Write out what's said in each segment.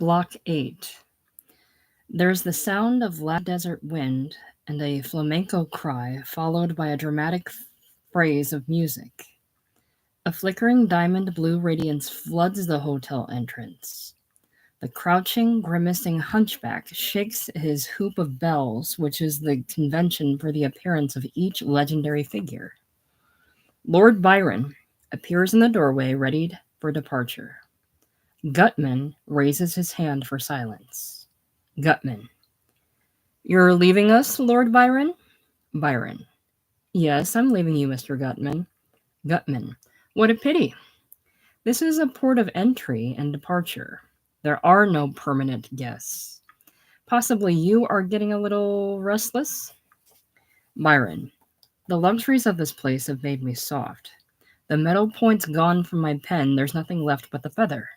Block 8. There's the sound of loud desert wind and a flamenco cry, followed by a dramatic phrase of music. A flickering diamond blue radiance floods the hotel entrance. The crouching, grimacing hunchback shakes his hoop of bells, which is the convention for the appearance of each legendary figure. Lord Byron appears in the doorway, ready for departure. Gutman raises his hand for silence. Gutman. You're leaving us, Lord Byron? Byron. Yes, I'm leaving you, Mr. Gutman. Gutman. What a pity. This is a port of entry and departure. There are no permanent guests. Possibly you are getting a little restless? Byron. The luxuries of this place have made me soft. The metal point's gone from my pen. There's nothing left but the feather.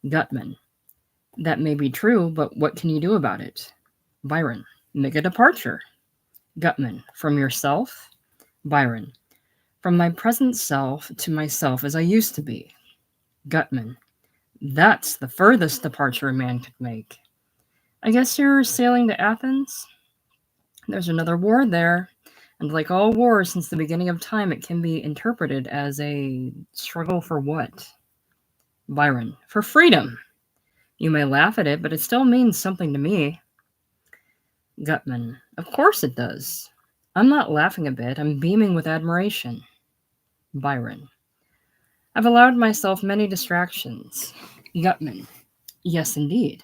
Gutman. That may be true, but what can you do about it? Byron. Make a departure. Gutman. From yourself? Byron. From my present self to myself as I used to be. Gutman. That's the furthest departure a man could make. I guess you're sailing to Athens? There's another war there, and like all wars since the beginning of time, it can be interpreted as a struggle for what? Byron. For freedom. You may laugh at it, but it still means something to me. Gutman. Of course it does. I'm not laughing a bit, I'm beaming with admiration. Byron. I've allowed myself many distractions. Gutman. Yes, indeed.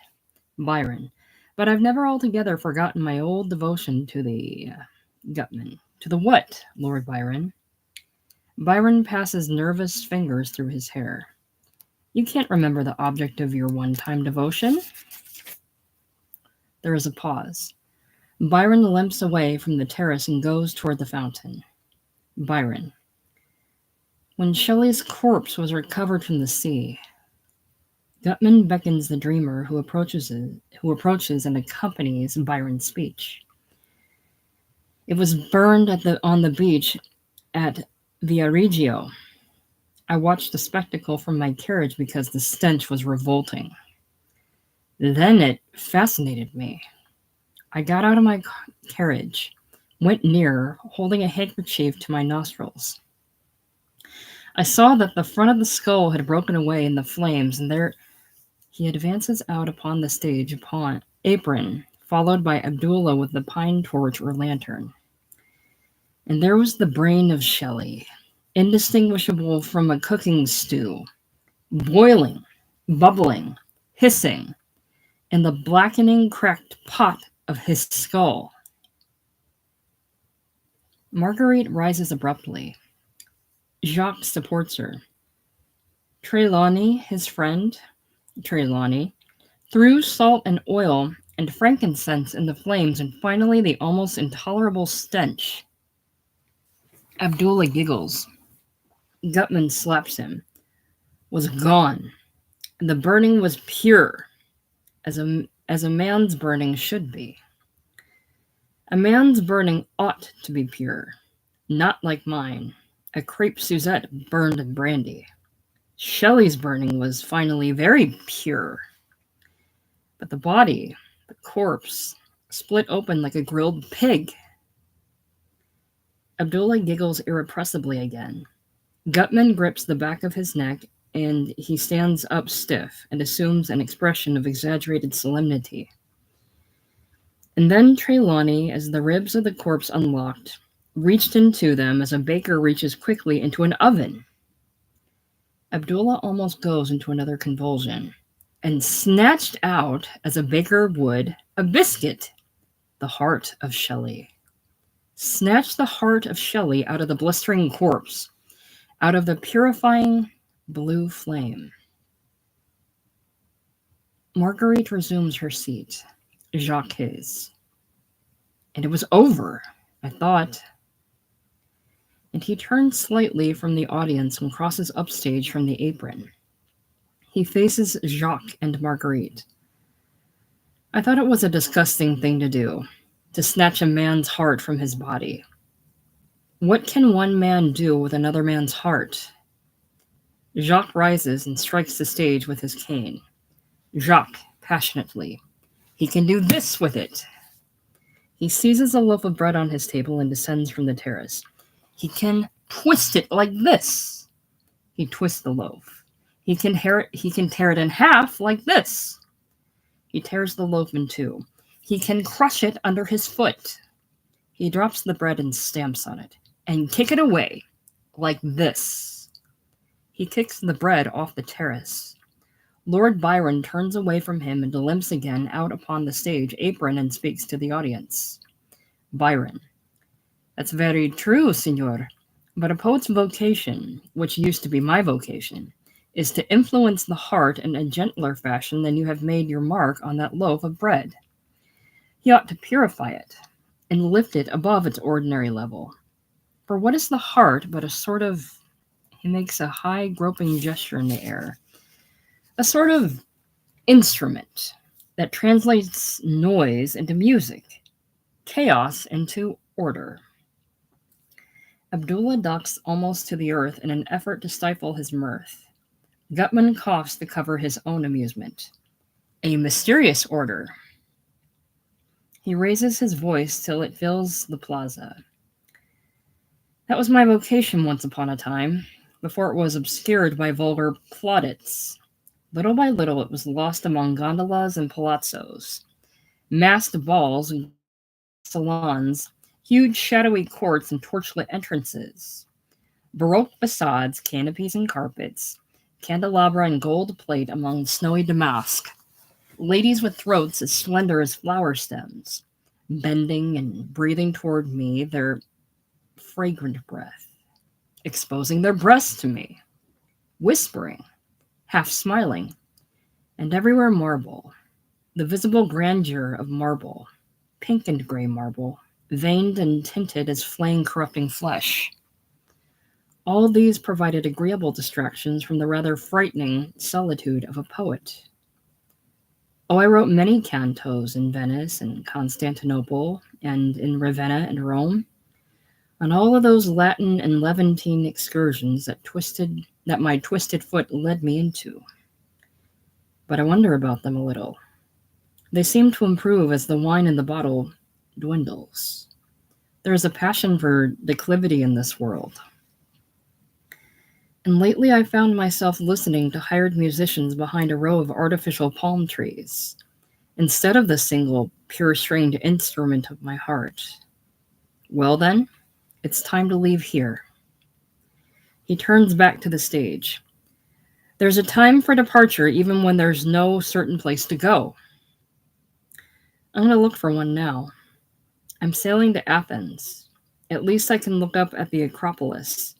Byron. But I've never altogether forgotten my old devotion to the Gutman. To the what, Lord Byron? Byron passes nervous fingers through his hair. You can't remember the object of your one-time devotion? There is a pause. Byron limps away from the terrace and goes toward the fountain. Byron. When Shelley's corpse was recovered from the sea, Gutman beckons the dreamer who approaches and accompanies Byron's speech. It was burned on the beach at Viareggio. I watched the spectacle from my carriage because the stench was revolting. Then it fascinated me. I got out of my carriage, went near, holding a handkerchief to my nostrils. I saw that the front of the skull had broken away in the flames, and there he advances out upon the stage upon apron, followed by Abdullah with the pine torch or lantern. And there was the brain of Shelley, indistinguishable from a cooking stew, boiling, bubbling, hissing, in the blackening cracked pot of his skull. Marguerite rises abruptly. Jacques supports her. Trelawney, his friend, Trelawney, threw salt and oil and frankincense in the flames, and finally the almost intolerable stench. Abdullah giggles. Gutman slaps him. Was gone. The burning was pure, as a man's burning should be. A man's burning ought to be pure, not like mine, a crepe Suzette burned in brandy. Shelley's burning was finally very pure. But the body, the corpse, split open like a grilled pig. Abdullah giggles irrepressibly again. Gutman grips the back of his neck, and he stands up stiff and assumes an expression of exaggerated solemnity. And then Trelawney, as the ribs of the corpse unlocked, reached into them as a baker reaches quickly into an oven. Abdullah almost goes into another convulsion, and snatched out, as a baker would, a biscuit, the heart of Shelley. Snatched the heart of Shelley out of the blistering corpse, out of the purifying blue flame. Marguerite resumes her seat, Jacques his. And it was over, I thought. And he turns slightly from the audience and crosses upstage from the apron. He faces Jacques and Marguerite. I thought it was a disgusting thing to do, to snatch a man's heart from his body. What can one man do with another man's heart? Jacques rises and strikes the stage with his cane. Jacques, passionately. He can do this with it. He seizes a loaf of bread on his table and descends from the terrace. He can twist it like this. He twists the loaf. He can tear it in half like this. He tears the loaf in two. He can crush it under his foot. He drops the bread and stamps on it. And kick it away like this. He kicks the bread off the terrace. Lord Byron turns away from him and limps again out upon the stage apron and speaks to the audience. Byron. That's very true, Signor. But a poet's vocation, which used to be my vocation, is to influence the heart in a gentler fashion than you have made your mark on that loaf of bread. He ought to purify it and lift it above its ordinary level. For what is the heart but a sort of, he makes a high groping gesture in the air, a sort of instrument that translates noise into music, chaos into order. Abdullah ducks almost to the earth in an effort to stifle his mirth. Gutman coughs to cover his own amusement. A mysterious order. He raises his voice till it fills the plaza. That was my vocation once upon a time, before it was obscured by vulgar plaudits. Little by little it was lost among gondolas and palazzos, masked balls and salons, huge shadowy courts and torchlit entrances, baroque facades, canopies and carpets, candelabra and gold plate among snowy damask, ladies with throats as slender as flower stems, bending and breathing toward me their fragrant breath, exposing their breasts to me, whispering, half smiling, and everywhere marble, the visible grandeur of marble, pink and gray marble, veined and tinted as flame-corrupting flesh. All these provided agreeable distractions from the rather frightening solitude of a poet. Oh, I wrote many cantos in Venice and Constantinople and in Ravenna and Rome, on all of those Latin and Levantine excursions that my twisted foot led me into. But I wonder about them a little. They seem to improve as the wine in the bottle dwindles. There is a passion for declivity in this world. And lately I found myself listening to hired musicians behind a row of artificial palm trees, instead of the single, pure-stringed instrument of my heart. Well then, it's time to leave here. He turns back to the stage. There's a time for departure even when there's no certain place to go. I'm going to look for one now. I'm sailing to Athens. At least I can look up at the Acropolis.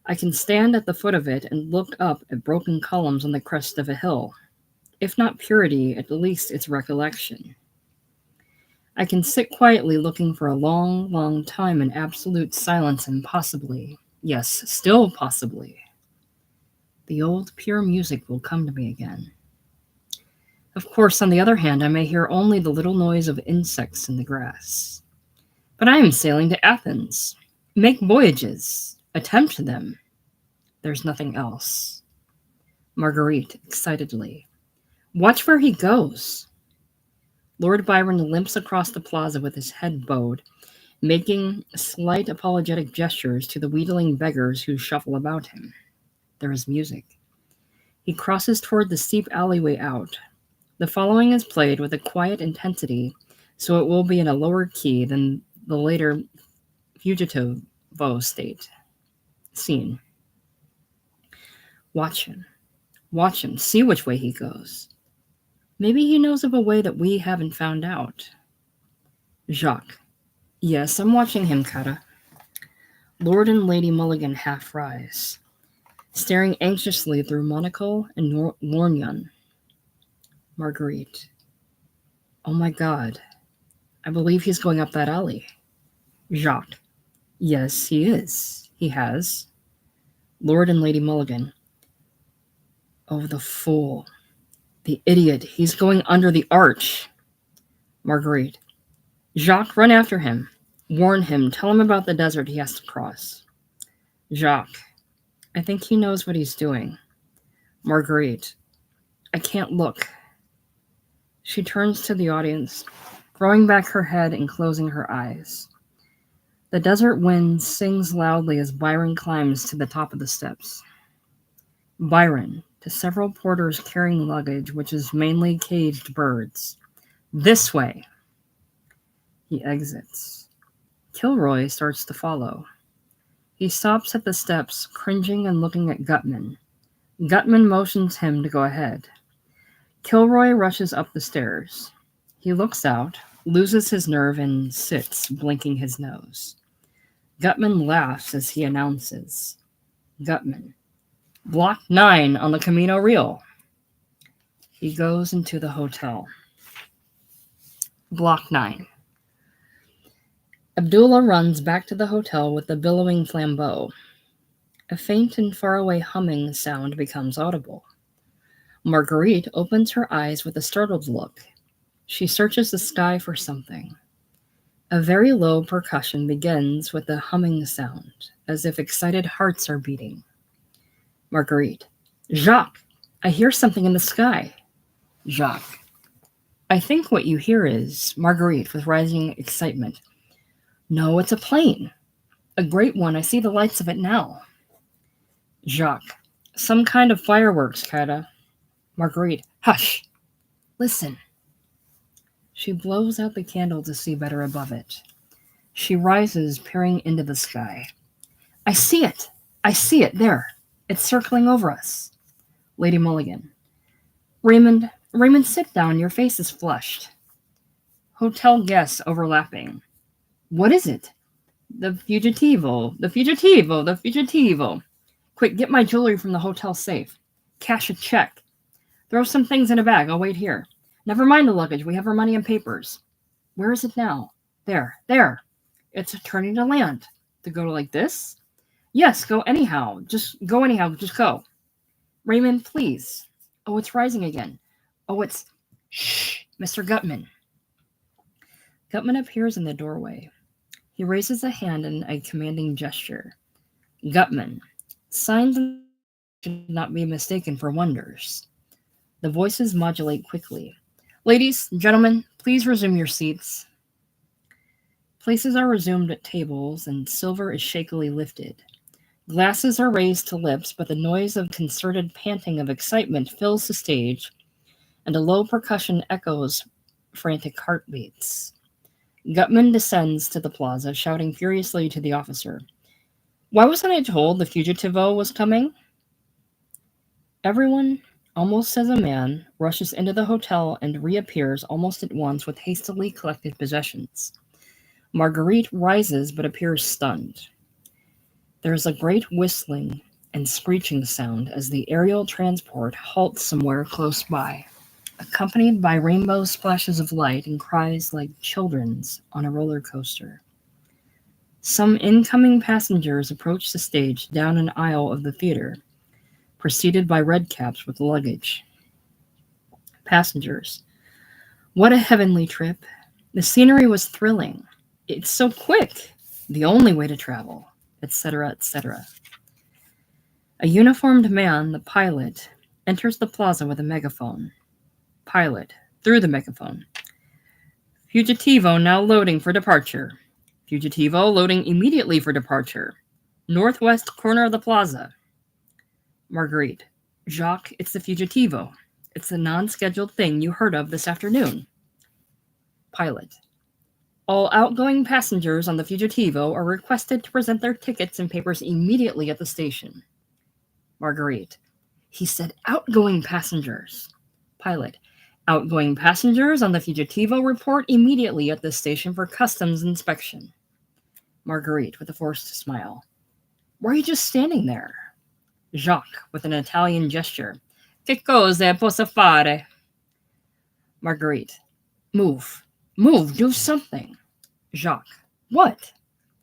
I can stand at the foot of it and look up at broken columns on the crest of a hill. If not purity, at least its recollection. I can sit quietly looking for a long, long time in absolute silence and possibly, yes, still possibly, the old pure music will come to me again. Of course, on the other hand, I may hear only the little noise of insects in the grass. But I am sailing to Athens. Make voyages. Attempt them. There's nothing else. Marguerite, excitedly. Watch where he goes. Lord Byron limps across the plaza with his head bowed, making slight apologetic gestures to the wheedling beggars who shuffle about him. There is music. He crosses toward the steep alleyway out. The following is played with a quiet intensity, so it will be in a lower key than the later Fugitivo state. Scene. Watch him. Watch him. See which way he goes. Maybe he knows of a way that we haven't found out. Jacques. Yes, I'm watching him, Cara. Lord and Lady Mulligan half rise, staring anxiously through monocle and lorgnon. Marguerite. Oh my God. I believe he's going up that alley. Jacques. Yes, he is. He has. Lord and Lady Mulligan. Oh, the fool. The idiot. He's going under the arch. Marguerite. Jacques, run after him. Warn him. Tell him about the desert he has to cross. Jacques. I think he knows what he's doing. Marguerite. I can't look. She turns to the audience, throwing back her head and closing her eyes. The desert wind sings loudly as Byron climbs to the top of the steps. Byron, to several porters carrying luggage, which is mainly caged birds. This way! He exits. Kilroy starts to follow. He stops at the steps, cringing and looking at Gutman. Gutman motions him to go ahead. Kilroy rushes up the stairs. He looks out, loses his nerve, and sits, blinking his nose. Gutman laughs as he announces. Gutman. Block 9 on the Camino Real. He goes into the hotel. Block 9. Abdullah runs back to the hotel with the billowing flambeau. A faint and faraway humming sound becomes audible. Marguerite opens her eyes with a startled look. She searches the sky for something. A very low percussion begins with a humming sound, as if excited hearts are beating. Marguerite. Jacques, I hear something in the sky. Jacques. I think what you hear is Marguerite with rising excitement. No, it's a plane. A great one. I see the lights of it now. Jacques. Some kind of fireworks, Kata. Marguerite. Hush. Listen. She blows out the candle to see better above it. She rises, peering into the sky. I see it. I see it. There. It's circling over us. Lady Mulligan. Raymond, sit down. Your face is flushed. Hotel guests overlapping. What is it? The fugitivo. Quick, get my jewelry from the hotel safe. Cash a check. Throw some things in a bag. I'll wait here. Never mind the luggage. We have our money and papers. Where is it now? There. It's turning to land. To go like this? Yes, go anyhow. Just go anyhow. Just go. Raymond, please. Oh, it's rising again. Oh, it's... Shh, Mr. Gutman. Gutman appears in the doorway. He raises a hand in a commanding gesture. Gutman. Signs should not be mistaken for wonders. The voices modulate quickly. Ladies, gentlemen, please resume your seats. Places are resumed at tables, and silver is shakily lifted. Glasses are raised to lips, but the noise of concerted panting of excitement fills the stage, and a low percussion echoes frantic heartbeats. Gutman descends to the plaza, shouting furiously to the officer. Why wasn't I told the fugitivo was coming? Everyone, almost as a man, rushes into the hotel and reappears almost at once with hastily collected possessions. Marguerite rises but appears stunned. There is a great whistling and screeching sound as the aerial transport halts somewhere close by, accompanied by rainbow splashes of light and cries like children's on a roller coaster. Some incoming passengers approach the stage down an aisle of the theater, preceded by redcaps with luggage. Passengers. What a heavenly trip. The scenery was thrilling. It's so quick. The only way to travel. Etc., etc. A uniformed man, the pilot, enters the plaza with a megaphone. Pilot, through the megaphone. Fugitivo now loading for departure. Fugitivo loading immediately for departure. Northwest corner of the plaza. Marguerite. Jacques, it's the Fugitivo. It's the non-scheduled thing you heard of this afternoon. Pilot. All outgoing passengers on the Fugitivo are requested to present their tickets and papers immediately at the station. Marguerite. He said outgoing passengers. Pilot. Outgoing passengers on the Fugitivo report immediately at the station for customs inspection. Marguerite with a forced smile. Why are you just standing there? Jacques with an Italian gesture. Che cosa posso fare? Marguerite. Move, do something. Jacques. What?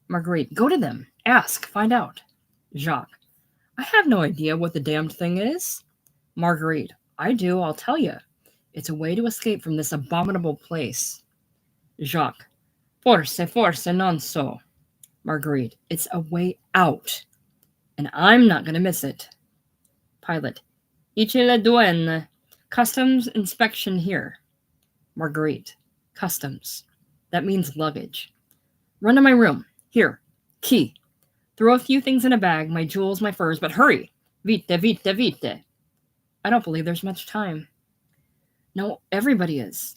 Marguerite. Go to them. Ask. Find out. Jacques. I have no idea what the damned thing is. Marguerite. I do. I'll tell you. It's a way to escape from this abominable place. Jacques. Forse non so. Marguerite. It's a way out. And I'm not going to miss it. Pilot. Ici la douane. Customs inspection here. Marguerite. Customs. That means luggage. Run to my room. Here. Key. Throw a few things in a bag, my jewels, my furs, but hurry! Vite, vite, vite. I don't believe there's much time. No, everybody is.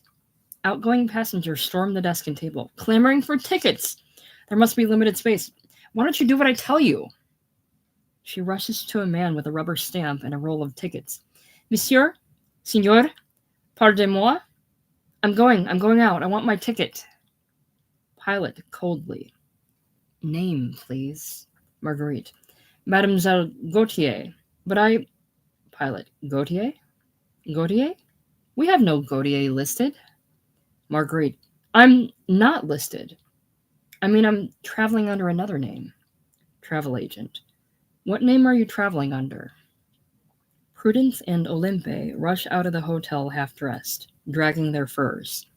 Outgoing passengers storm the desk and table, clamoring for tickets. There must be limited space. Why don't you do what I tell you? She rushes to a man with a rubber stamp and a roll of tickets. Monsieur? Signor? Pardonnez-moi? I'm going out. I want my ticket. Pilot coldly. Name, please. Marguerite. Mademoiselle Gautier. But I... Pilot. Gautier? Gautier? We have no Gautier listed. Marguerite. I'm not listed. I mean, I'm traveling under another name. Travel agent. What name are you traveling under? Prudence and Olympe rush out of the hotel half-dressed, dragging their furs.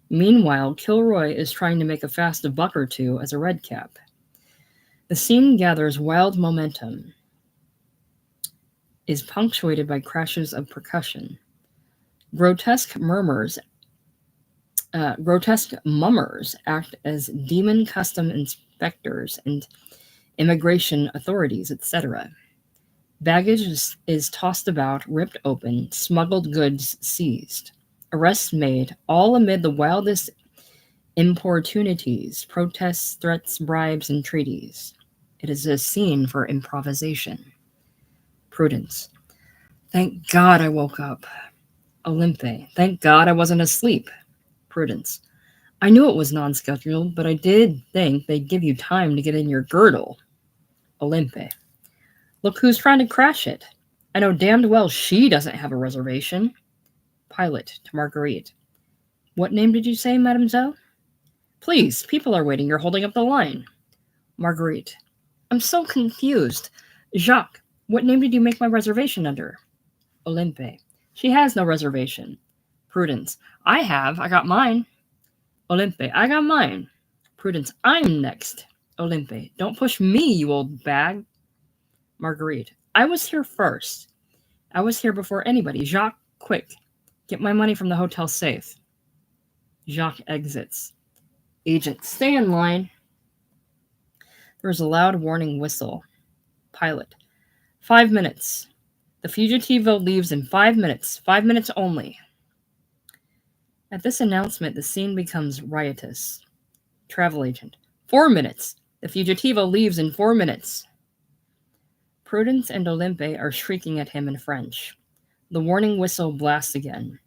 Meanwhile, Kilroy is trying to make a fast buck or two as a redcap. The scene gathers wild momentum, is punctuated by crashes of percussion. Grotesque mummers act as demon custom inspectors and immigration authorities, etc. Baggage is tossed about, ripped open, smuggled goods seized. Arrests made, all amid the wildest importunities, protests, threats, bribes, entreaties. It is a scene for improvisation. Prudence. Thank God I woke up. Olympe. Thank God I wasn't asleep. Prudence. I knew it was non-scheduled, but I did think they'd give you time to get in your girdle. Olympe. Look who's trying to crash it. I know damned well she doesn't have a reservation. Pilot to Marguerite. What name did you say, mademoiselle? Please, people are waiting. You're holding up the line. Marguerite. I'm so confused. Jacques, what name did you make my reservation under? Olympe. She has no reservation. Prudence. I have. I got mine. Olympe. I got mine. Prudence. I'm next. Olympe. Don't push me, you old bag. Marguerite. I was here first. I was here before anybody. Jacques, quick. Get my money from the hotel safe. Jacques exits. Agent, stay in line. There is a loud warning whistle. Pilot. 5 minutes. The fugitivo leaves in 5 minutes. 5 minutes only. At this announcement, the scene becomes riotous. Travel agent. 4 minutes. The fugitivo leaves in 4 minutes. Prudence and Olympe are shrieking at him in French. The warning whistle blasts again.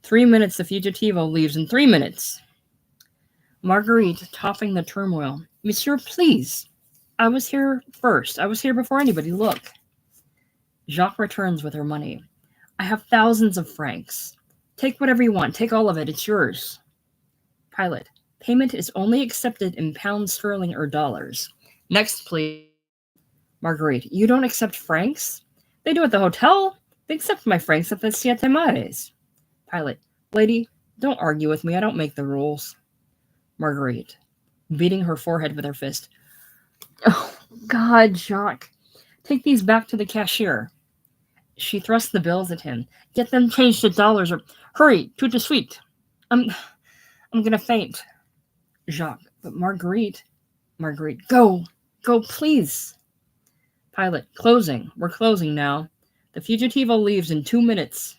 3 minutes. The fugitivo leaves in 3 minutes. Marguerite, topping the turmoil. Monsieur, please. I was here first. I was here before anybody. Look. Jacques returns with her money. I have thousands of francs. Take whatever you want. Take all of it. It's yours. Pilot. Payment is only accepted in pounds sterling or dollars. Next, please. Marguerite. You don't accept francs? They do at the hotel. They accept my francs at the Siete Mares. Pilot. Lady, don't argue with me. I don't make the rules. Marguerite. Beating her forehead with her fist. Oh, God, Jacques. Take these back to the cashier. She thrusts the bills at him. Get them changed to dollars or... Hurry, tout de suite. I'm gonna faint. Jacques. But Marguerite. Marguerite. Go, please. Pilot. Closing. We're closing now. The fugitivo leaves in 2 minutes.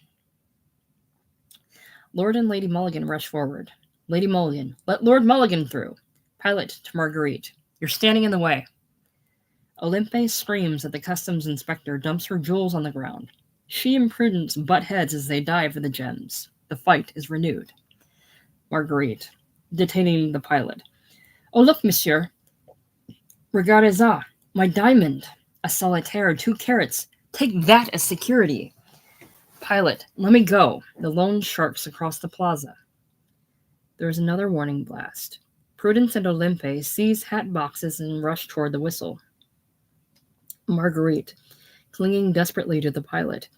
Lord and Lady Mulligan rush forward. Lady Mulligan. Let Lord Mulligan through. Pilot to Marguerite. You're standing in the way. Olympe screams that the customs inspector dumps her jewels on the ground. She and Prudence butt heads as they dive for the gems. The fight is renewed. Marguerite, detaining the pilot. Oh, look, monsieur. Regardez ça. My diamond. A solitaire, 2 carats. Take that as security. Pilot, let me go. The loan sharks across the plaza. There is another warning blast. Prudence and Olympe seize hat boxes and rush toward the whistle. Marguerite, clinging desperately to the pilot.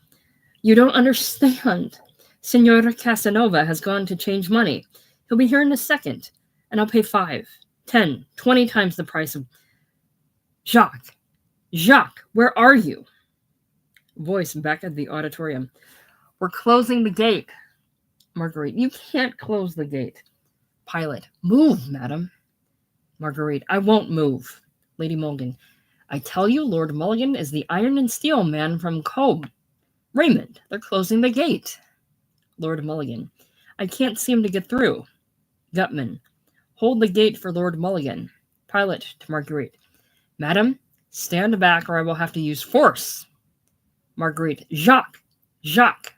You don't understand. Senor Casanova has gone to change money. He'll be here in a second, and I'll pay 5, 10, 20 times the price of... Jacques! Jacques, where are you? Voice back at the auditorium. We're closing the gate. Marguerite, you can't close the gate. Pilot, move, madam. Marguerite, I won't move. Lady Mulligan, I tell you, Lord Mulligan is the iron and steel man from Cobb. Raymond, they're closing the gate. Lord Mulligan, I can't seem to get through. Gutman, hold the gate for Lord Mulligan. Pilot to Marguerite, madam, stand back or I will have to use force. Marguerite, Jacques, Jacques.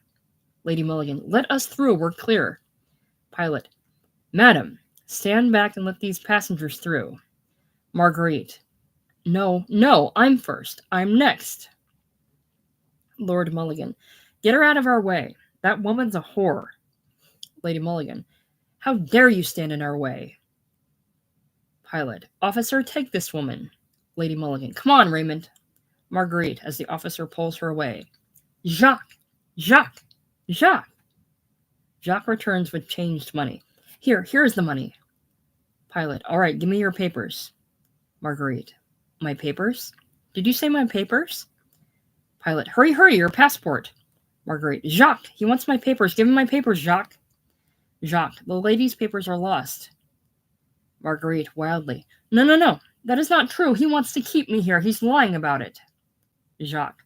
Lady Mulligan, let us through, we're clear. Pilot, madam, stand back and let these passengers through. Marguerite, no, no, I'm first. I'm next. Lord Mulligan, get her out of our way. That woman's a whore. Lady Mulligan, how dare you stand in our way? Pilot, officer, take this woman. Lady Mulligan, come on, Raymond. Marguerite, as the officer pulls her away. Jacques, Jacques, Jacques. Jacques returns with changed money. Here's the money. Pilot, all right, give me your papers. Marguerite, my papers? Did you say my papers? Pilot, hurry, your passport. Marguerite, Jacques, he wants my papers. Give him my papers, Jacques. Jacques, the lady's papers are lost. Marguerite, wildly, no, that is not true. He wants to keep me here. He's lying about it. Jacques,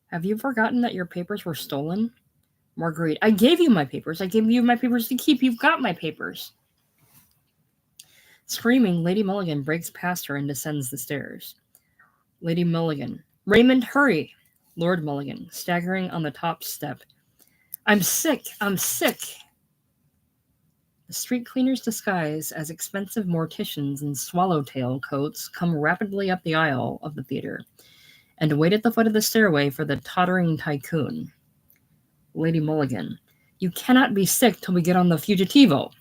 have you forgotten that your papers were stolen? Marguerite, I gave you my papers. I gave you my papers to keep. You've got my papers. Screaming, Lady Mulligan breaks past her and descends the stairs. Lady Mulligan, Raymond, hurry. Lord Mulligan, staggering on the top step. I'm sick. The street cleaners disguised as expensive morticians in swallowtail coats come rapidly up the aisle of the theater and wait at the foot of the stairway for the tottering tycoon. Lady Mulligan, you cannot be sick till we get on the Fugitivo.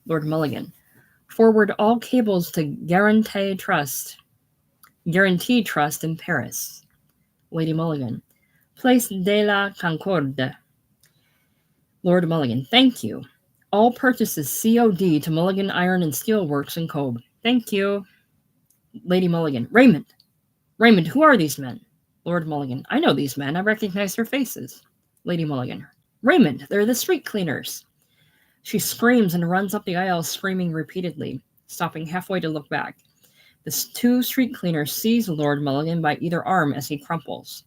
Lord Mulligan, forward all cables to Guarantee Trust in Paris. Lady Mulligan, Place de la Concorde. Lord Mulligan, thank you. All purchases COD to Mulligan Iron and Steel Works in Cobb. Thank you. Lady Mulligan, Raymond, who are these men? Lord Mulligan, I know these men. I recognize their faces. Lady Mulligan, Raymond, they're the street cleaners. She screams and runs up the aisle, screaming repeatedly, stopping halfway to look back. The two street cleaners seize Lord Mulligan by either arm as he crumples.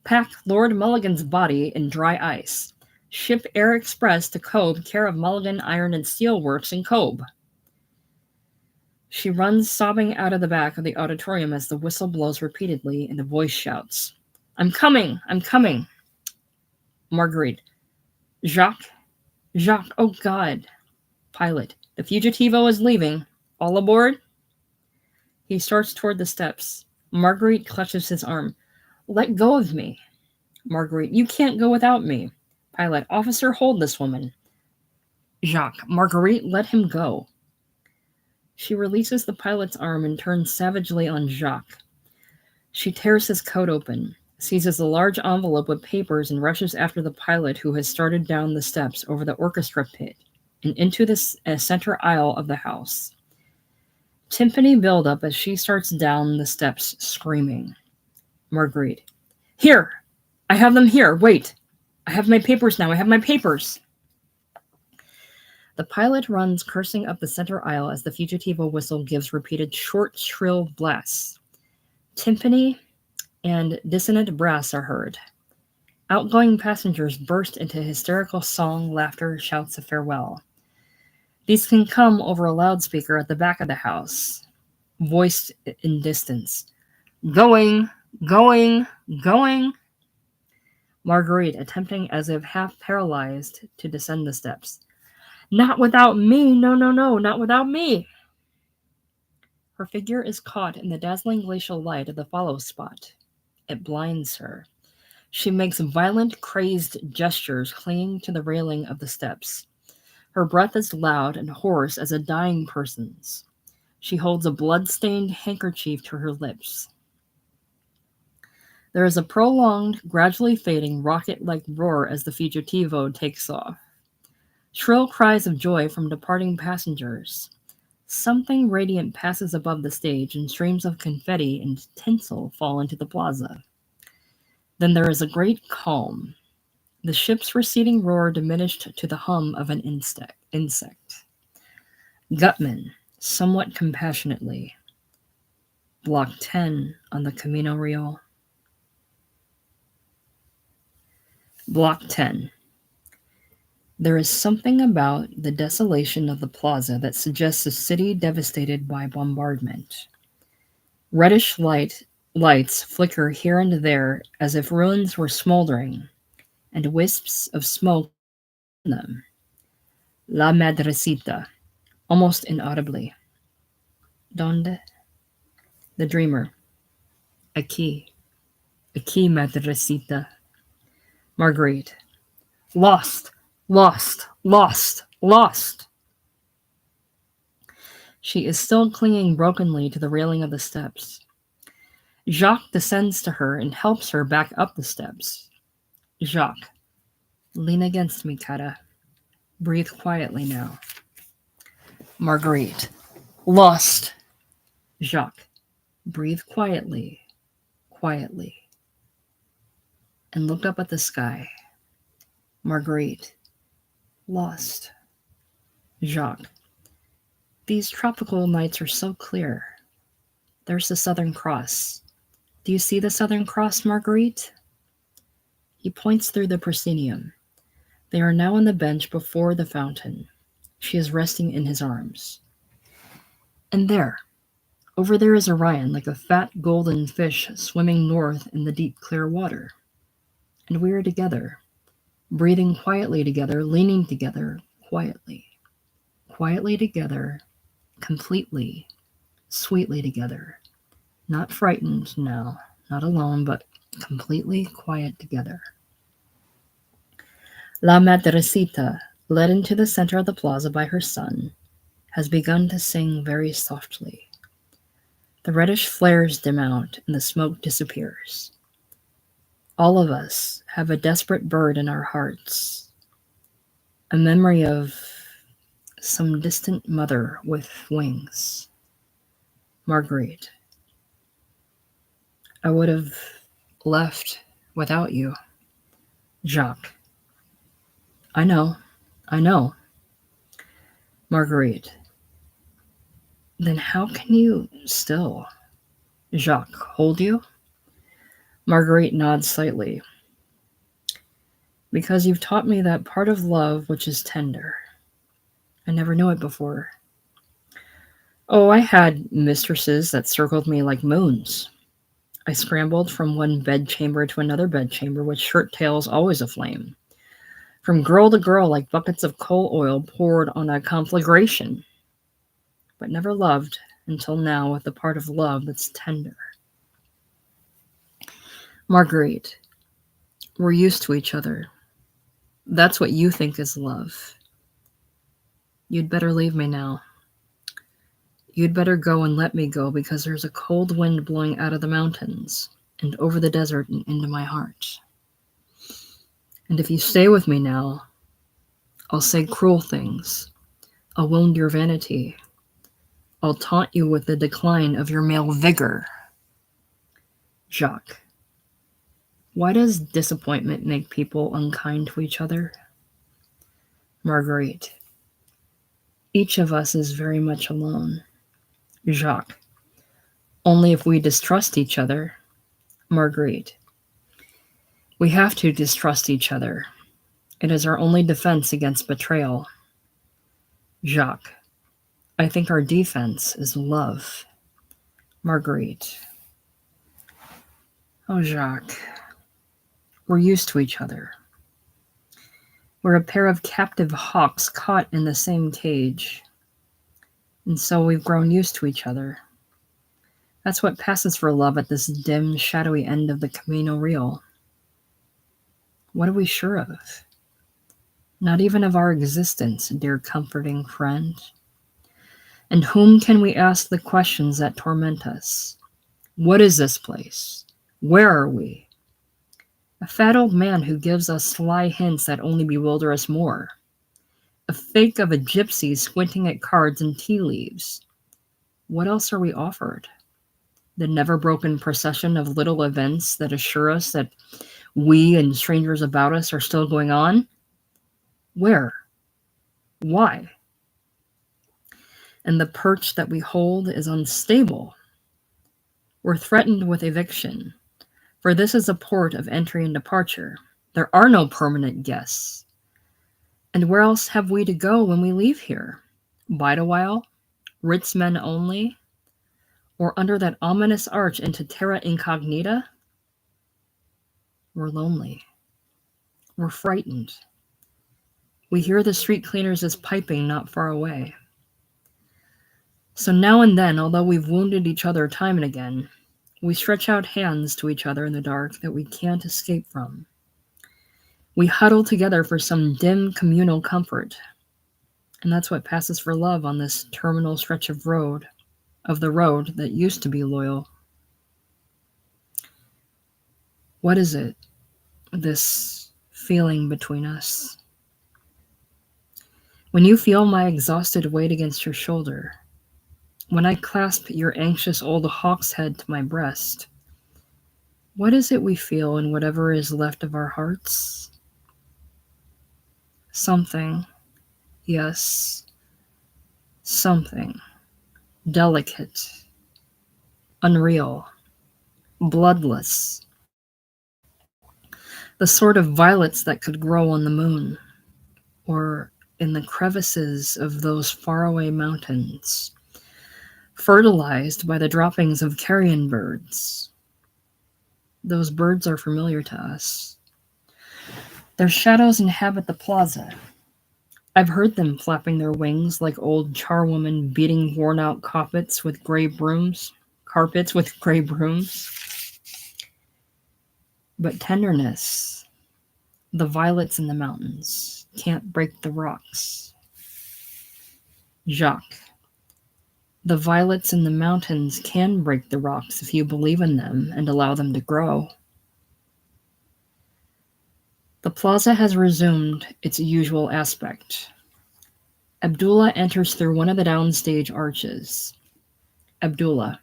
Pack Lord Mulligan's body in dry ice. Ship Air Express to Cobb, care of Mulligan Iron and Steel Works in Cobb. She runs sobbing out of the back of the auditorium as the whistle blows repeatedly and the voice shouts, I'm coming. Marguerite, Jacques, oh God. Pilot, the Fugitivo is leaving. All aboard? He starts toward the steps. Marguerite clutches his arm. Let go of me. Marguerite, you can't go without me. Pilot, officer, hold this woman. Jacques, Marguerite, let him go. She releases the pilot's arm and turns savagely on Jacques. She tears his coat open, seizes a large envelope with papers, and rushes after the pilot, who has started down the steps over the orchestra pit and into the center aisle of the house. Timpani build up as she starts down the steps, screaming. Marguerite, here! I have them here! Wait! I have my papers now! I have my papers! The pilot runs cursing up the center aisle as the Fugitivo whistle gives repeated short, shrill blasts. Timpani and dissonant brass are heard. Outgoing passengers burst into hysterical song, laughter, shouts of farewell. These can come over a loudspeaker at the back of the house, voiced in distance. Going! Marguerite, attempting as if half paralyzed to descend the steps. Not without me! No, not without me! Her figure is caught in the dazzling glacial light of the follow spot. It blinds her. She makes violent, crazed gestures, clinging to the railing of the steps. Her breath is loud and hoarse as a dying person's. She holds a blood-stained handkerchief to her lips. There is a prolonged, gradually fading, rocket-like roar as the Fugitivo takes off. Shrill cries of joy from departing passengers. Something radiant passes above the stage, and streams of confetti and tinsel fall into the plaza. Then there is a great calm. The ship's receding roar diminished to the hum of an insect. Gutman, somewhat compassionately, Block 10 on the Camino Real. Block 10. There is something about the desolation of the plaza that suggests a city devastated by bombardment. Reddish lights flicker here and there as if ruins were smoldering, and wisps of smoke from them. La Madrecita, almost inaudibly. Donde? The dreamer. Aquí. Aquí, Madrecita. Marguerite. Lost! Lost! Lost! Lost! She is still clinging brokenly to the railing of the steps. Jacques descends to her and helps her back up the steps. Jacques. Lean against me, Cara. Breathe quietly now. Marguerite. Lost. Jacques. Breathe quietly. Quietly. And look up at the sky. Marguerite. Lost. Jacques. These tropical nights are so clear. There's the Southern Cross. Do you see the Southern Cross, Marguerite? He points through the proscenium. They are now on the bench before the fountain. She is resting in his arms. And there, over there is Orion, like a fat golden fish swimming north in the deep clear water. And we are together, breathing quietly together, leaning together, quietly. Quietly together, completely, sweetly together. Not frightened now, not alone, but completely quiet together. La Madrecita, led into the center of the plaza by her son, has begun to sing very softly. The reddish flares dim out and the smoke disappears. All of us have a desperate bird in our hearts, a memory of some distant mother with wings. Marguerite. I would have left without you. Jacques. I know. Marguerite. Then how can you still? Jacques, hold you? Marguerite nods slightly. Because you've taught me that part of love which is tender. I never knew it before. Oh, I had mistresses that circled me like moons. I scrambled from one bedchamber to another bedchamber with shirt tails always aflame. From girl to girl like buckets of coal oil poured on a conflagration. But never loved until now with the part of love that's tender. Marguerite, we're used to each other. That's what you think is love. You'd better leave me now. You'd better go and let me go because there's a cold wind blowing out of the mountains and over the desert and into my heart. And if you stay with me now, I'll say cruel things. I'll wound your vanity. I'll taunt you with the decline of your male vigor. Jacques. Why does disappointment make people unkind to each other? Marguerite. Each of us is very much alone. Jacques. Only if we distrust each other. Marguerite. We have to distrust each other. It is our only defense against betrayal. Jacques. I think our defense is love. Marguerite. Oh, Jacques. We're used to each other. We're a pair of captive hawks caught in the same cage. And so we've grown used to each other. That's what passes for love at this dim, shadowy end of the Camino Real. What are we sure of? Not even of our existence, dear comforting friend. And whom can we ask the questions that torment us? What is this place? Where are we? A fat old man who gives us sly hints that only bewilder us more. A fake of a gypsy squinting at cards and tea leaves. What else are we offered? The never-broken procession of little events that assure us that we and strangers about us are still going on? Where? Why? And the perch that we hold is unstable. We're threatened with eviction, for this is a port of entry and departure. There are no permanent guests. And where else have we to go when we leave here? Bide a while? Ritz men only? Or under that ominous arch into terra incognita? We're lonely. We're frightened. We hear the street cleaners' piping not far away. So now and then, although we've wounded each other time and again, we stretch out hands to each other in the dark that we can't escape from. We huddle together for some dim communal comfort. And that's what passes for love on this terminal stretch of the road that used to be loyal. What is it, this feeling between us? When you feel my exhausted weight against your shoulder, when I clasp your anxious old hawk's head to my breast, what is it we feel in whatever is left of our hearts? Something, yes, something, delicate, unreal, bloodless, the sort of violets that could grow on the moon, or in the crevices of those faraway mountains, fertilized by the droppings of carrion birds. Those birds are familiar to us. Their shadows inhabit the plaza. I've heard them flapping their wings like old charwomen beating worn-out carpets with gray brooms. But tenderness, the violets in the mountains, can't break the rocks. Jacques, the violets in the mountains can break the rocks if you believe in them and allow them to grow. The plaza has resumed its usual aspect. Abdullah enters through one of the downstage arches. Abdullah,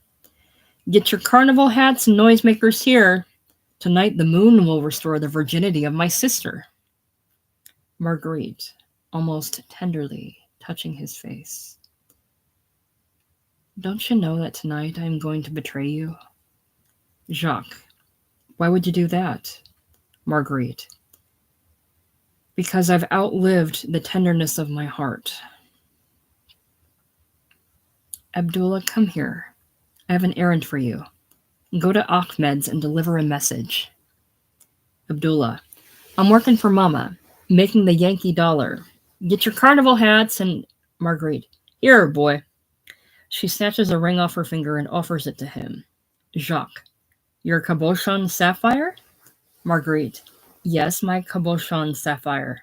get your carnival hats and noisemakers here. Tonight the moon will restore the virginity of my sister. Marguerite, almost tenderly touching his face. Don't you know that tonight I am going to betray you? Jacques, why would you do that? Marguerite, because I've outlived the tenderness of my heart. Abdullah, come here. I have an errand for you. Go to Ahmed's and deliver a message. Abdullah, I'm working for Mama, making the Yankee dollar. Get your carnival hats and... Marguerite, here, boy. She snatches a ring off her finger and offers it to him. Jacques, your cabochon sapphire? Marguerite, yes, my cabochon sapphire.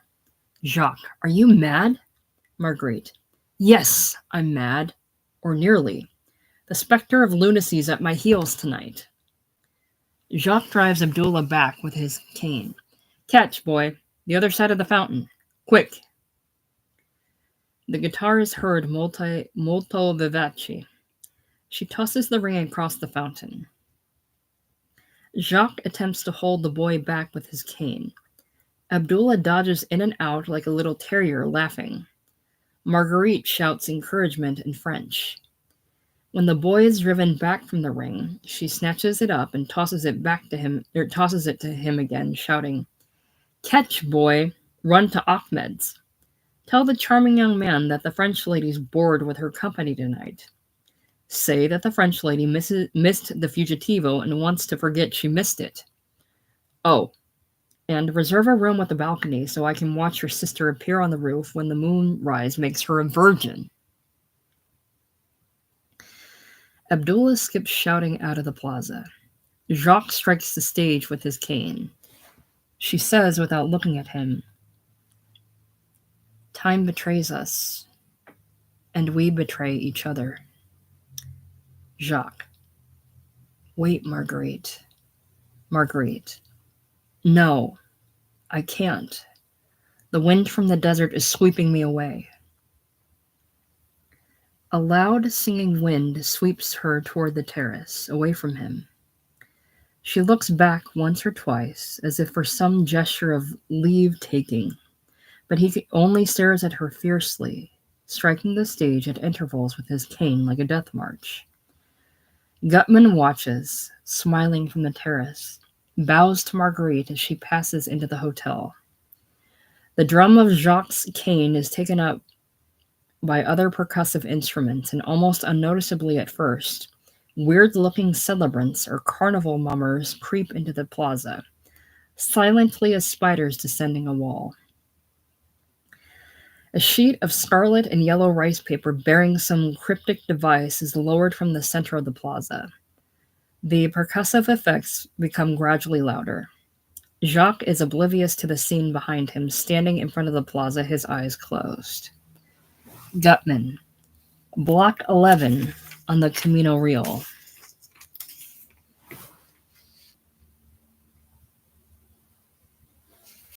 Jacques, are you mad? Marguerite, yes, I'm mad. Or nearly. The specter of lunacy's at my heels tonight. Jacques drives Abdullah back with his cane. Catch, boy. The other side of the fountain. Quick. The guitar is heard molto vivace. She tosses the ring across the fountain. Jacques attempts to hold the boy back with his cane. Abdullah dodges in and out like a little terrier, laughing. Marguerite shouts encouragement in French. When the boy is driven back from the ring, she snatches it up and tosses it to him again, shouting, Catch, boy! Run to Ahmed's. Tell the charming young man that the French lady's bored with her company tonight. Say that the French lady missed the fugitivo and wants to forget she missed it. Oh, and reserve a room with a balcony so I can watch your sister appear on the roof when the moonrise makes her a virgin. Abdullah skips shouting out of the plaza. Jacques strikes the stage with his cane. She says without looking at him, Time betrays us, and we betray each other. Jacques. Wait, Marguerite. Marguerite. No, I can't. The wind from the desert is sweeping me away. A loud singing wind sweeps her toward the terrace, away from him. She looks back once or twice, as if for some gesture of leave taking, but he only stares at her fiercely, striking the stage at intervals with his cane like a death march. Gutman watches, smiling from the terrace, bows to Marguerite as she passes into the hotel. The drum of Jacques' cane is taken up by other percussive instruments, and almost unnoticeably at first, weird looking celebrants or carnival mummers creep into the plaza, silently as spiders descending a wall. A sheet of scarlet and yellow rice paper bearing some cryptic device is lowered from the center of the plaza. The percussive effects become gradually louder. Jacques is oblivious to the scene behind him, standing in front of the plaza, his eyes closed. Gutman, Block 11 on the Camino Real.